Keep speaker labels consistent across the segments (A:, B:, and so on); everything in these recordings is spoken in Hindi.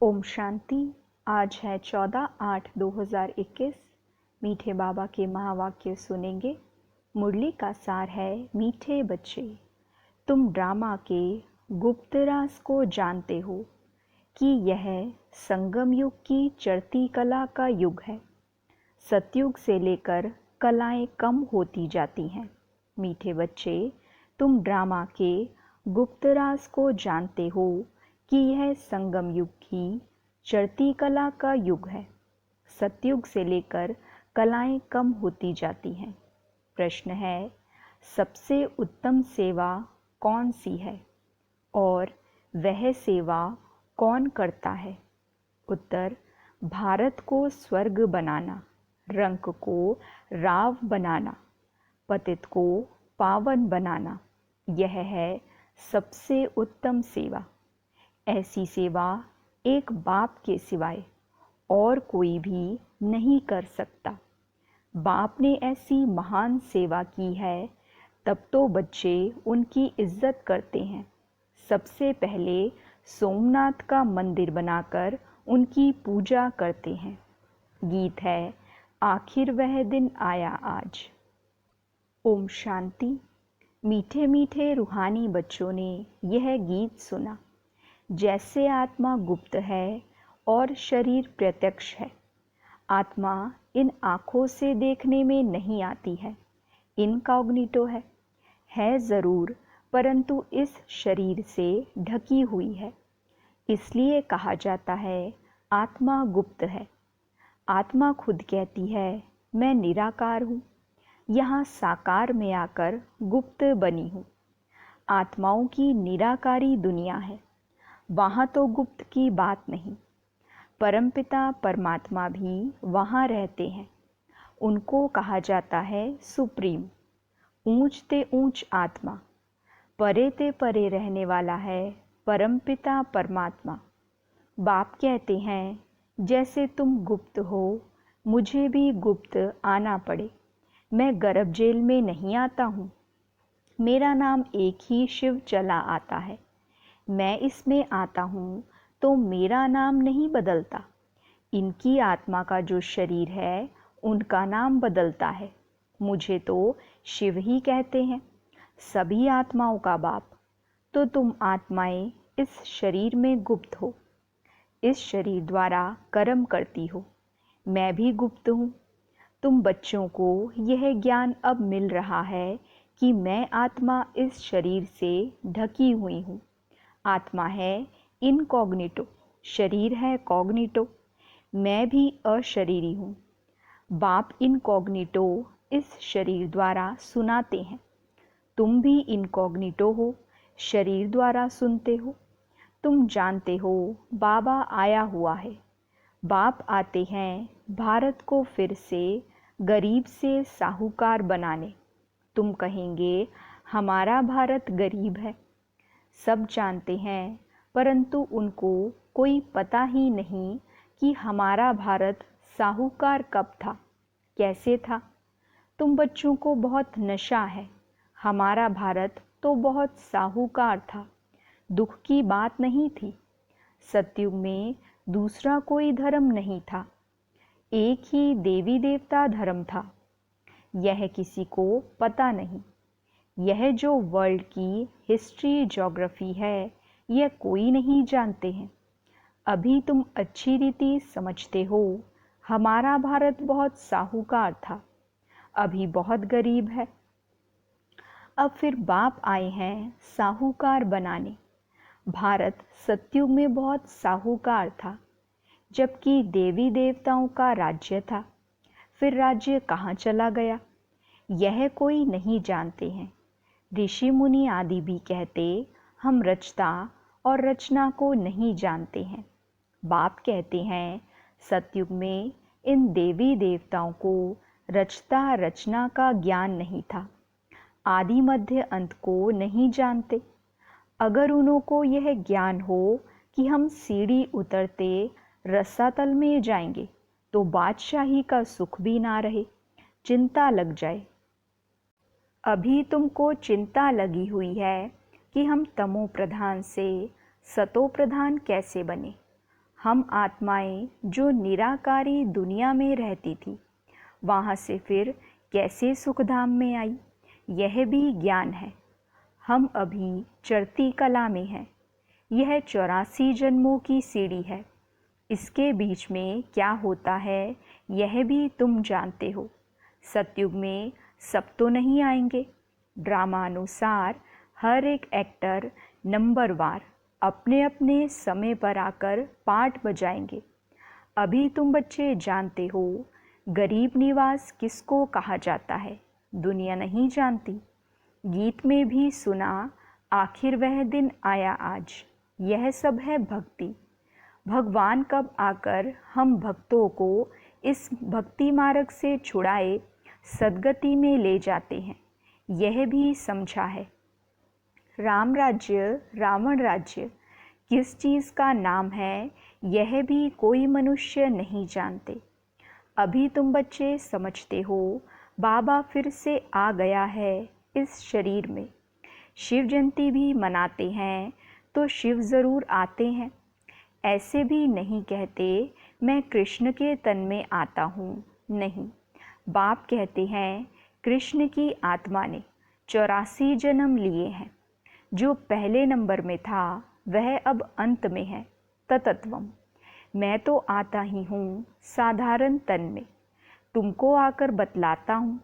A: ओम शांति। आज है 14/8/2021। मीठे बाबा के महावाक्य सुनेंगे। मुरली का सार है, मीठे बच्चे, तुम ड्रामा के गुप्त राज को जानते हो कि यह संगम युग की चढ़ती कला का युग है। सतयुग से लेकर कलाएं कम होती जाती हैं। मीठे बच्चे, तुम ड्रामा के गुप्त राज को जानते हो कि यह संगम युग की चढ़ती कला का युग है। सतयुग से लेकर कलाएं कम होती जाती हैं। प्रश्न है, सबसे उत्तम सेवा कौन सी है और वह सेवा कौन करता है? उत्तर, भारत को स्वर्ग बनाना, रंक को राव बनाना, पतित को पावन बनाना, यह है सबसे उत्तम सेवा। ऐसी सेवा एक बाप के सिवाय और कोई भी नहीं कर सकता। बाप ने ऐसी महान सेवा की है, तब तो बच्चे उनकी इज्जत करते हैं। सबसे पहले सोमनाथ का मंदिर बनाकर उनकी पूजा करते हैं। गीत है, आखिर वह दिन आया आज। ओम शांति। मीठे मीठे रूहानी बच्चों ने यह गीत सुना। जैसे आत्मा गुप्त है और शरीर प्रत्यक्ष है। आत्मा इन आँखों से देखने में नहीं आती है, इनकॉग्निटो है ज़रूर, परंतु इस शरीर से ढकी हुई है। इसलिए कहा जाता है आत्मा गुप्त है। आत्मा खुद कहती है, मैं निराकार हूँ, यहाँ साकार में आकर गुप्त बनी हूँ। आत्माओं की निराकारी दुनिया है, वहाँ तो गुप्त की बात नहीं। परमपिता परमात्मा भी वहाँ रहते हैं। उनको कहा जाता है सुप्रीम, ऊंच ते ऊंच आत्मा। परे ते परे रहने वाला है परमपिता परमात्मा। बाप कहते हैं, जैसे तुम गुप्त हो, मुझे भी गुप्त आना पड़े। मैं गर्भ जेल में नहीं आता हूँ। मेरा नाम एक ही शिव चला आता है। मैं इसमें आता हूँ तो मेरा नाम नहीं बदलता। इनकी आत्मा का जो शरीर है, उनका नाम बदलता है। मुझे तो शिव ही कहते हैं, सभी आत्माओं का बाप। तो तुम आत्माएं इस शरीर में गुप्त हो, इस शरीर द्वारा कर्म करती हो। मैं भी गुप्त हूँ। तुम बच्चों को यह ज्ञान अब मिल रहा है कि मैं आत्मा इस शरीर से ढकी हुई हूँ। आत्मा है इनकॉग्निटो, शरीर है कॉग्निटो। मैं भी अशरीरी हूँ। बाप इनकॉग्निटो इस शरीर द्वारा सुनाते हैं। तुम भी इनकॉग्निटो हो, शरीर द्वारा सुनते हो। तुम जानते हो बाबा आया हुआ है। बाप आते हैं भारत को फिर से गरीब से साहूकार बनाने। तुम कहेंगे हमारा भारत गरीब है। सब जानते हैं, परंतु उनको कोई पता ही नहीं कि हमारा भारत साहूकार कब था, कैसे था। तुम बच्चों को बहुत नशा है। हमारा भारत तो बहुत साहूकार था, दुख की बात नहीं थी। सतयुग में दूसरा कोई धर्म नहीं था, एक ही देवी देवता धर्म था। यह किसी को पता नहीं। यह जो वर्ल्ड की हिस्ट्री ज्योग्राफी है, यह कोई नहीं जानते हैं। अभी तुम अच्छी रीति समझते हो, हमारा भारत बहुत साहूकार था, अभी बहुत गरीब है। अब फिर बाप आए हैं साहूकार बनाने। भारत सतयुग में बहुत साहूकार था, जबकि देवी देवताओं का राज्य था। फिर राज्य कहाँ चला गया, यह कोई नहीं जानते हैं। ऋषि मुनि आदि भी कहते, हम रचता और रचना को नहीं जानते हैं। बाप कहते हैं, सतयुग में इन देवी देवताओं को रचता रचना का ज्ञान नहीं था। आदि मध्य अंत को नहीं जानते। अगर उनको यह ज्ञान हो कि हम सीढ़ी उतरते रसातल में जाएंगे, तो बादशाही का सुख भी ना रहे, चिंता लग जाए। अभी तुमको चिंता लगी हुई है कि हम तमो प्रधान से सतो प्रधान कैसे बने। हम आत्माएं जो निराकारी दुनिया में रहती थी, वहाँ से फिर कैसे सुखधाम में आई, यह भी ज्ञान है। हम अभी चढ़ती कला में हैं। यह 84 जन्मों की सीढ़ी है। इसके बीच में क्या होता है यह भी तुम जानते हो। सतयुग में सब तो नहीं आएंगे। ड्रामानुसार हर एक एक्टर नंबरवार अपने अपने समय पर आकर पार्ट बजाएंगे। अभी तुम बच्चे जानते हो गरीब निवास किसको कहा जाता है, दुनिया नहीं जानती। गीत में भी सुना आखिर वह दिन आया आज। यह सब है भक्ति। भगवान कब आकर हम भक्तों को इस भक्ति मार्ग से छुड़ाए सद्गति में ले जाते हैं, यह भी समझा है। राम राज्य रावण राज्य किस चीज़ का नाम है यह भी कोई मनुष्य नहीं जानते। अभी तुम बच्चे समझते हो बाबा फिर से आ गया है इस शरीर में। शिव जयंती भी मनाते हैं तो शिव ज़रूर आते हैं। ऐसे भी नहीं कहते मैं कृष्ण के तन में आता हूँ, नहीं। बाप कहते हैं कृष्ण की आत्मा ने 84 जन्म लिए हैं। जो पहले नंबर में था वह अब अंत में है, ततत्वम। मैं तो आता ही हूँ साधारण तन में। तुमको आकर बतलाता हूँ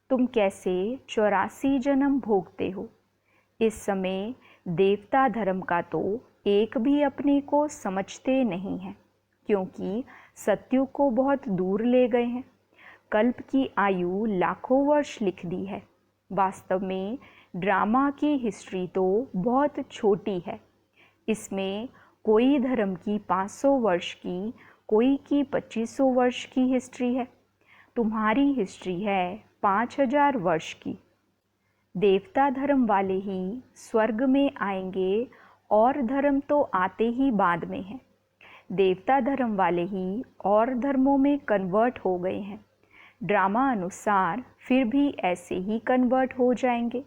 A: तुम कैसे 84 जन्म भोगते हो। इस समय देवता धर्म का तो एक भी अपने को समझते नहीं हैं, क्योंकि सत्युग को बहुत दूर ले गए हैं। कल्प की आयु लाखों वर्ष लिख दी है। वास्तव में ड्रामा की हिस्ट्री तो बहुत छोटी है। इसमें कोई धर्म की 500 वर्ष की, कोई की 2500 वर्ष की हिस्ट्री है। तुम्हारी हिस्ट्री है 5000 वर्ष की। देवता धर्म वाले ही स्वर्ग में आएंगे और धर्म तो आते ही बाद में हैं। देवता धर्म वाले ही और धर्मों में कन्वर्ट हो गए हैं। ड्रामा अनुसार फिर भी ऐसे ही कन्वर्ट हो जाएंगे,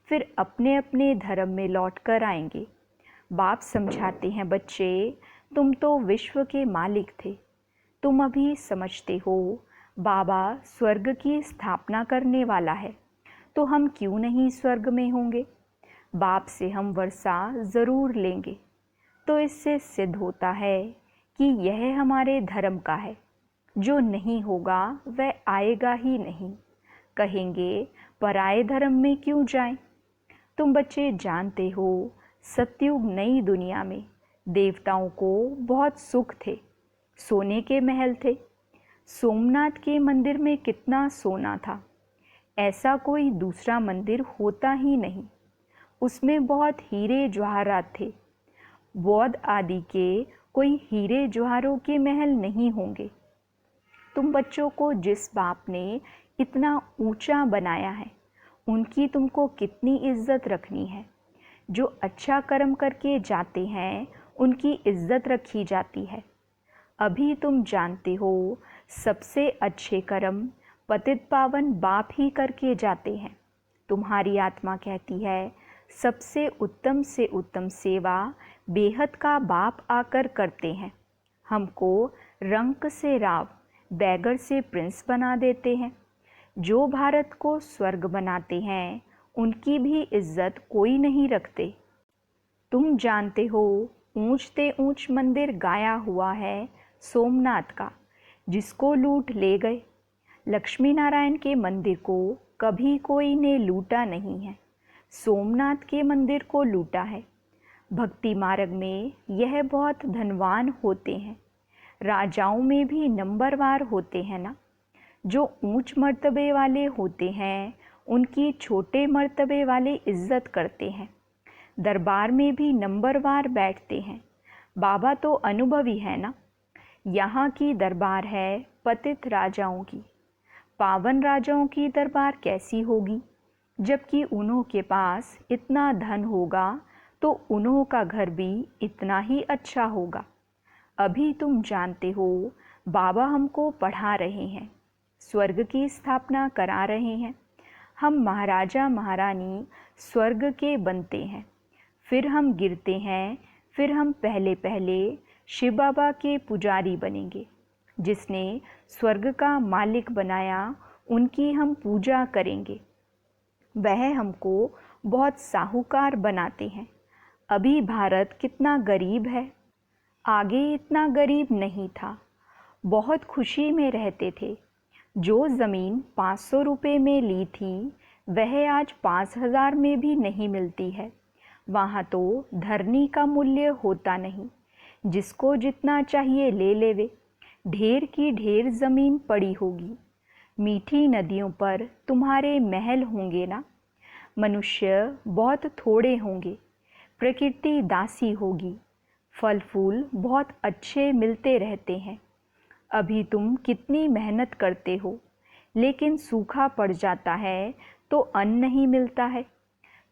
A: फिर अपने अपने धर्म में लौट कर आएंगे। बाप समझाते हैं बच्चे तुम तो विश्व के मालिक थे। तुम अभी समझते हो बाबा स्वर्ग की स्थापना करने वाला है, तो हम क्यों नहीं स्वर्ग में होंगे। बाप से हम वर्षा ज़रूर लेंगे। तो इससे सिद्ध होता है कि यह हमारे धर्म का है। जो नहीं होगा वह आएगा ही नहीं। कहेंगे पराये धर्म में क्यों जाएं। तुम बच्चे जानते हो सतयुग नई दुनिया में देवताओं को बहुत सुख थे। सोने के महल थे। सोमनाथ के मंदिर में कितना सोना था, ऐसा कोई दूसरा मंदिर होता ही नहीं। उसमें बहुत हीरे जवाहरात थे। बौद्ध आदि के कोई हीरे जवाहरों के महल नहीं होंगे। तुम बच्चों को जिस बाप ने इतना ऊंचा बनाया है, उनकी तुमको कितनी इज्जत रखनी है। जो अच्छा कर्म करके जाते हैं उनकी इज्जत रखी जाती है। अभी तुम जानते हो सबसे अच्छे कर्म पतित पावन बाप ही करके जाते हैं। तुम्हारी आत्मा कहती है सबसे उत्तम से उत्तम सेवा बेहद का बाप आकर करते हैं। हमको रंक से राव, बैगर से प्रिंस बना देते हैं। जो भारत को स्वर्ग बनाते हैं उनकी भी इज्जत कोई नहीं रखते। तुम जानते हो ऊंचते ऊंच मंदिर गाया हुआ है सोमनाथ का, जिसको लूट ले गए। लक्ष्मी नारायण के मंदिर को कभी कोई ने लूटा नहीं है, सोमनाथ के मंदिर को लूटा है। भक्ति मार्ग में यह बहुत धनवान होते हैं। राजाओं में भी नंबरवार होते हैं ना। जो ऊंच मर्तबे वाले होते हैं उनकी छोटे मर्तबे वाले इज्जत करते हैं। दरबार में भी नंबरवार बैठते हैं। बाबा तो अनुभवी है ना। यहाँ की दरबार है पतित राजाओं की। पावन राजाओं की दरबार कैसी होगी, जबकि उन्हों के पास इतना धन होगा तो उन्हों का घर भी इतना ही अच्छा होगा। अभी तुम जानते हो बाबा हमको पढ़ा रहे हैं, स्वर्ग की स्थापना करा रहे हैं। हम महाराजा महारानी स्वर्ग के बनते हैं, फिर हम गिरते हैं, फिर हम पहले पहले शिव बाबा के पुजारी बनेंगे। जिसने स्वर्ग का मालिक बनाया उनकी हम पूजा करेंगे। वह हमको बहुत साहूकार बनाते हैं। अभी भारत कितना गरीब है, आगे इतना गरीब नहीं था। बहुत खुशी में रहते थे। जो ज़मीन 500 रुपये में ली थी वह आज 5000 में भी नहीं मिलती है। वहाँ तो धरनी का मूल्य होता नहीं, जिसको जितना चाहिए ले लेवे। ढेर की ढेर ज़मीन पड़ी होगी। मीठी नदियों पर तुम्हारे महल होंगे ना। मनुष्य बहुत थोड़े होंगे। प्रकृति दासी होगी। फल फूल बहुत अच्छे मिलते रहते हैं। अभी तुम कितनी मेहनत करते हो, लेकिन सूखा पड़ जाता है तो अन्न नहीं मिलता है।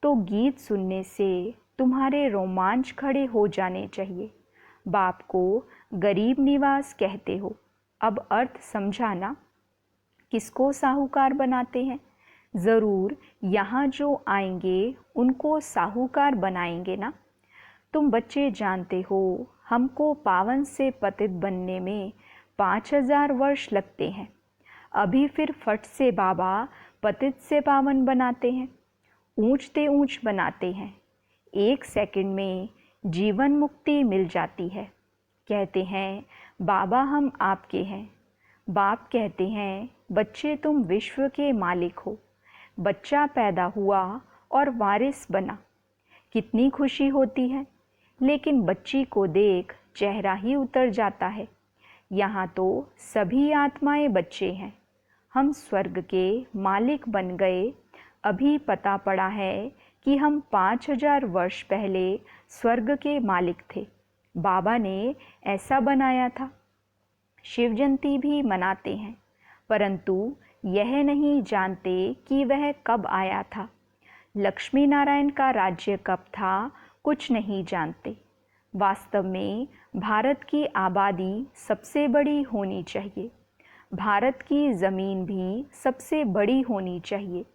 A: तो गीत सुनने से तुम्हारे रोमांच खड़े हो जाने चाहिए। बाप को गरीब निवास कहते हो। अब अर्थ समझा ना। किसको साहूकार बनाते हैं? ज़रूर यहाँ जो आएंगे उनको साहूकार बनाएंगे ना। तुम बच्चे जानते हो हमको पावन से पतित बनने में 5000 वर्ष लगते हैं। अभी फिर फट से बाबा पतित से पावन बनाते हैं, ऊंचते ऊंच बनाते हैं। 1 सेकंड में जीवन मुक्ति मिल जाती है। कहते हैं बाबा हम आपके हैं। बाप कहते हैं बच्चे तुम विश्व के मालिक हो। बच्चा पैदा हुआ और वारिस बना, कितनी खुशी होती है। लेकिन बच्ची को देख चेहरा ही उतर जाता है। यहाँ तो सभी आत्माएं बच्चे हैं। हम स्वर्ग के मालिक बन गए। अभी पता पड़ा है कि हम 5000 वर्ष पहले स्वर्ग के मालिक थे। बाबा ने ऐसा बनाया था। शिव जयंती भी मनाते हैं, परंतु यह नहीं जानते कि वह कब आया था। लक्ष्मी नारायण का राज्य कब था, कुछ नहीं जानते। वास्तव में भारत की आबादी सबसे बड़ी होनी चाहिए। भारत की ज़मीन भी सबसे बड़ी होनी चाहिए।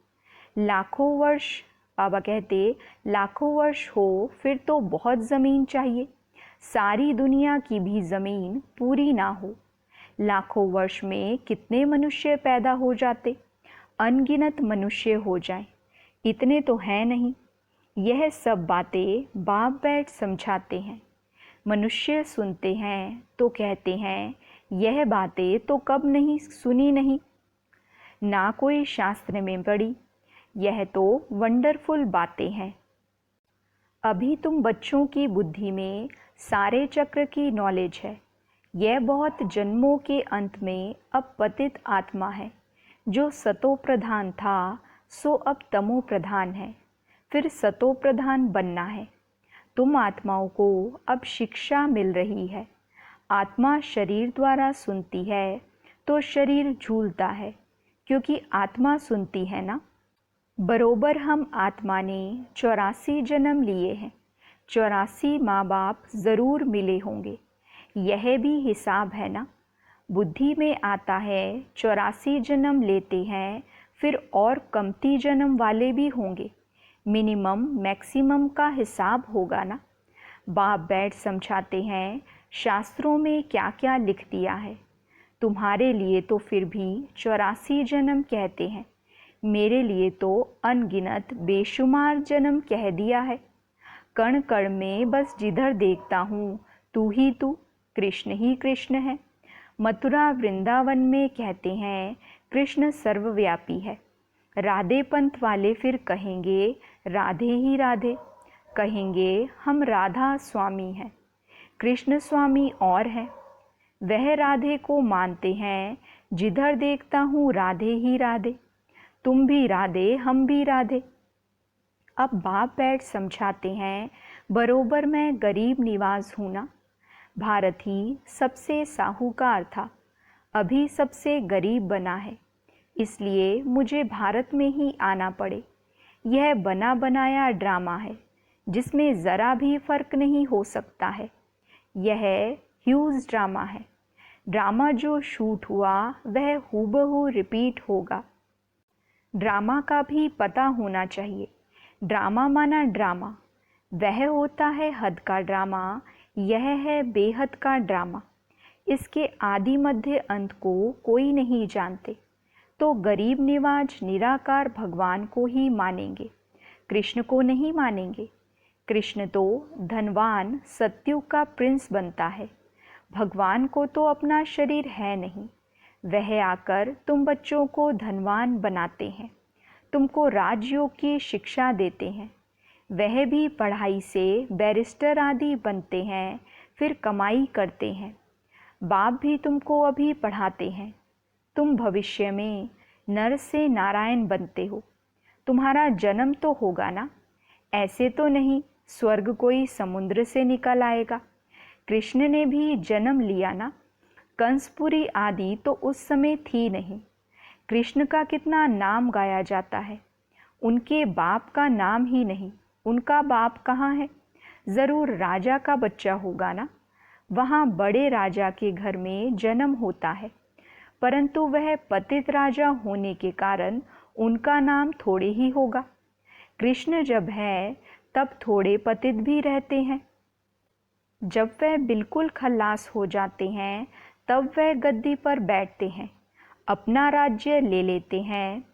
A: लाखों वर्ष, बाबा कहते लाखों वर्ष हो फिर तो बहुत ज़मीन चाहिए। सारी दुनिया की भी ज़मीन पूरी ना हो। लाखों वर्ष में कितने मनुष्य पैदा हो जाते, अनगिनत मनुष्य हो जाएं। इतने तो हैं नहीं। यह सब बातें बाप बैठ समझाते हैं। मनुष्य सुनते हैं तो कहते हैं यह बातें तो कब नहीं सुनी, नहीं ना कोई शास्त्र में पढ़ी। यह तो वंडरफुल बातें हैं। अभी तुम बच्चों की बुद्धि में सारे चक्र की नॉलेज है। यह बहुत जन्मों के अंत में अब पतित आत्मा है। जो सतो प्रधान था सो अब तमो प्रधान है। फिर सतो प्रधान बनना है। तुम आत्माओं को अब शिक्षा मिल रही है। आत्मा शरीर द्वारा सुनती है तो शरीर झूलता है, क्योंकि आत्मा सुनती है ना। बरोबर हम आत्मा ने 84 जन्म लिए हैं। 84 माँ बाप ज़रूर मिले होंगे। यह भी हिसाब है ना। बुद्धि में आता है 84 जन्म लेते हैं, फिर और कमती जन्म वाले भी होंगे। मिनिमम मैक्सिमम का हिसाब होगा ना। बाप बैठ समझाते हैं शास्त्रों में क्या क्या लिख दिया है। तुम्हारे लिए तो फिर भी 84 जन्म कहते हैं, मेरे लिए तो अनगिनत बेशुमार जन्म कह दिया है। कण कण में बस जिधर देखता हूँ तू ही तू, कृष्ण ही कृष्ण है। मथुरा वृंदावन में कहते हैं कृष्ण सर्वव्यापी है। राधे पंथ वाले फिर कहेंगे राधे ही राधे, कहेंगे हम राधा स्वामी हैं। कृष्ण स्वामी और है। वह राधे को मानते हैं, जिधर देखता हूँ राधे ही राधे। तुम भी राधे, हम भी राधे। अब बाप बैठ समझाते हैं बरोबर मैं गरीब निवाज हूँ ना। भारत ही सबसे साहूकार था, अभी सबसे गरीब बना है। इसलिए मुझे भारत में ही आना पड़े। यह बना बनाया ड्रामा है, जिसमें ज़रा भी फ़र्क नहीं हो सकता है। यह ह्यूज ड्रामा है। ड्रामा जो शूट हुआ वह हूबहू रिपीट होगा। ड्रामा का भी पता होना चाहिए। ड्रामा माना ड्रामा, वह होता है हद का ड्रामा, यह है बेहद का ड्रामा। इसके आदि मध्य अंत को कोई नहीं जानते, तो गरीब निवाज निराकार भगवान को ही मानेंगे, कृष्ण को नहीं मानेंगे। कृष्ण तो धनवान सत्युग का प्रिंस बनता है, भगवान को तो अपना शरीर है नहीं। वह आकर तुम बच्चों को धनवान बनाते हैं, तुमको राजयोग की शिक्षा देते हैं। वह भी पढ़ाई से बैरिस्टर आदि बनते हैं, फिर कमाई करते हैं। बाप भी तुमको अभी पढ़ाते हैं। तुम भविष्य में नर से नारायण बनते हो। तुम्हारा जन्म तो होगा ना, ऐसे तो नहीं स्वर्ग कोई समुद्र से निकल आएगा। कृष्ण ने भी जन्म लिया ना, कंसपुरी आदि तो उस समय थी नहीं। कृष्ण का कितना नाम गाया जाता है, उनके बाप का नाम ही नहीं। उनका बाप कहाँ है? ज़रूर राजा का बच्चा होगा ना, वहाँ बड़े राजा के घर में जन्म होता है, परंतु वह पतित राजा होने के कारण उनका नाम थोड़े ही होगा। कृष्ण जब है तब थोड़े पतित भी रहते हैं। जब वह बिल्कुल खल्लास हो जाते हैं तब वह गद्दी पर बैठते हैं, अपना राज्य ले लेते हैं,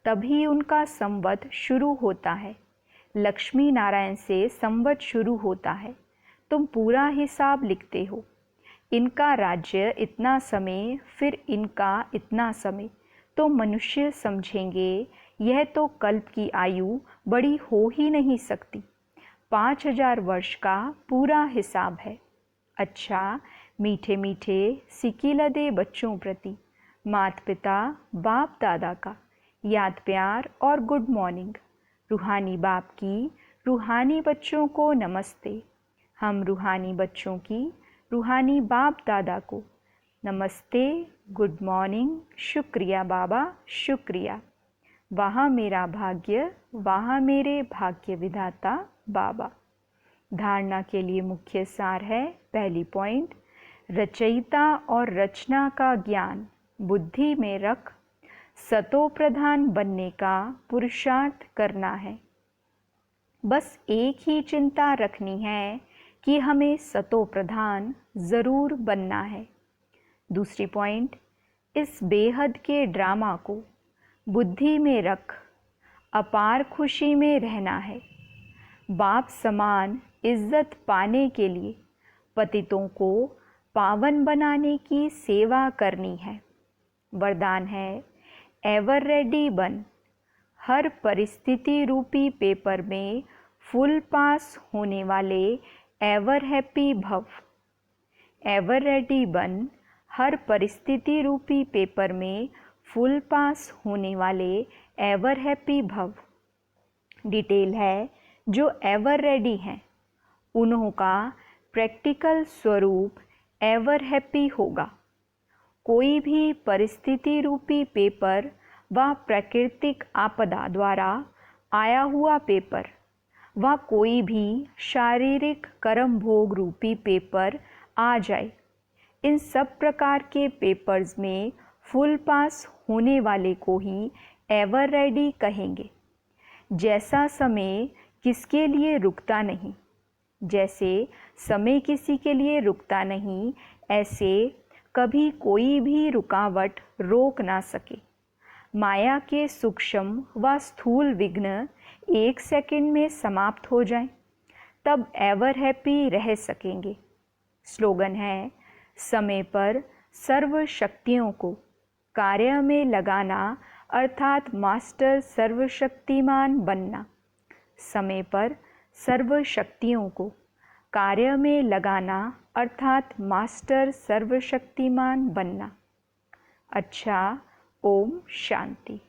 A: तभी उनका संवत शुरू होता है। लक्ष्मी नारायण से संवत शुरू होता है। तुम पूरा हिसाब लिखते हो, इनका राज्य इतना समय, फिर इनका इतना समय, तो मनुष्य समझेंगे यह तो कल्प की आयु बड़ी हो ही नहीं सकती। 5000 वर्ष का पूरा हिसाब है। अच्छा, मीठे मीठे सिकीलदे बच्चों प्रति माता पिता बाप दादा का याद प्यार और गुड मॉर्निंग। रूहानी बाप की रूहानी बच्चों को नमस्ते। हम रूहानी बच्चों की रूहानी बाप दादा को नमस्ते, गुड मॉर्निंग, शुक्रिया बाबा, शुक्रिया। वहाँ मेरा भाग्य, वहाँ मेरे भाग्य विधाता बाबा। धारणा के लिए मुख्य सार है, पहली पॉइंट, रचयिता और रचना का ज्ञान बुद्धि में रख सतो प्रधान बनने का पुरुषार्थ करना है। बस एक ही चिंता रखनी है कि हमें सतो प्रधान ज़रूर बनना है। दूसरी पॉइंट, इस बेहद के ड्रामा को बुद्धि में रख अपार खुशी में रहना है। बाप समान इज्जत पाने के लिए पतितों को पावन बनाने की सेवा करनी है। वरदान है, एवर रेडी बन, हर परिस्थिति रूपी पेपर में फुल पास होने वाले एवर हैप्पी भव। एवर रेडी बन, हर परिस्थिति रूपी पेपर में फुल पास होने वाले एवर हैप्पी भव। डिटेल है, जो एवर रेडी हैं उन्हों का प्रैक्टिकल स्वरूप एवर हैप्पी होगा। कोई भी परिस्थिति रूपी पेपर व प्राकृतिक आपदा द्वारा आया हुआ पेपर व कोई भी शारीरिक कर्म भोग रूपी पेपर आ जाए, इन सब प्रकार के पेपर्स में फुल पास होने वाले को ही एवर रेडी कहेंगे। जैसा समय किसके लिए रुकता नहीं, जैसे समय किसी के लिए रुकता नहीं, ऐसे कभी कोई भी रुकावट रोक ना सके। माया के सूक्ष्म व स्थूल विघ्न 1 सेकंड में समाप्त हो जाएं, तब एवर हैप्पी रह सकेंगे। स्लोगन है, समय पर सर्व शक्तियों को कार्य में लगाना अर्थात मास्टर सर्वशक्तिमान बनना। समय पर सर्व शक्तियों को कार्य में लगाना अर्थात मास्टर सर्वशक्तिमान बनना। अच्छा, ओम शांति।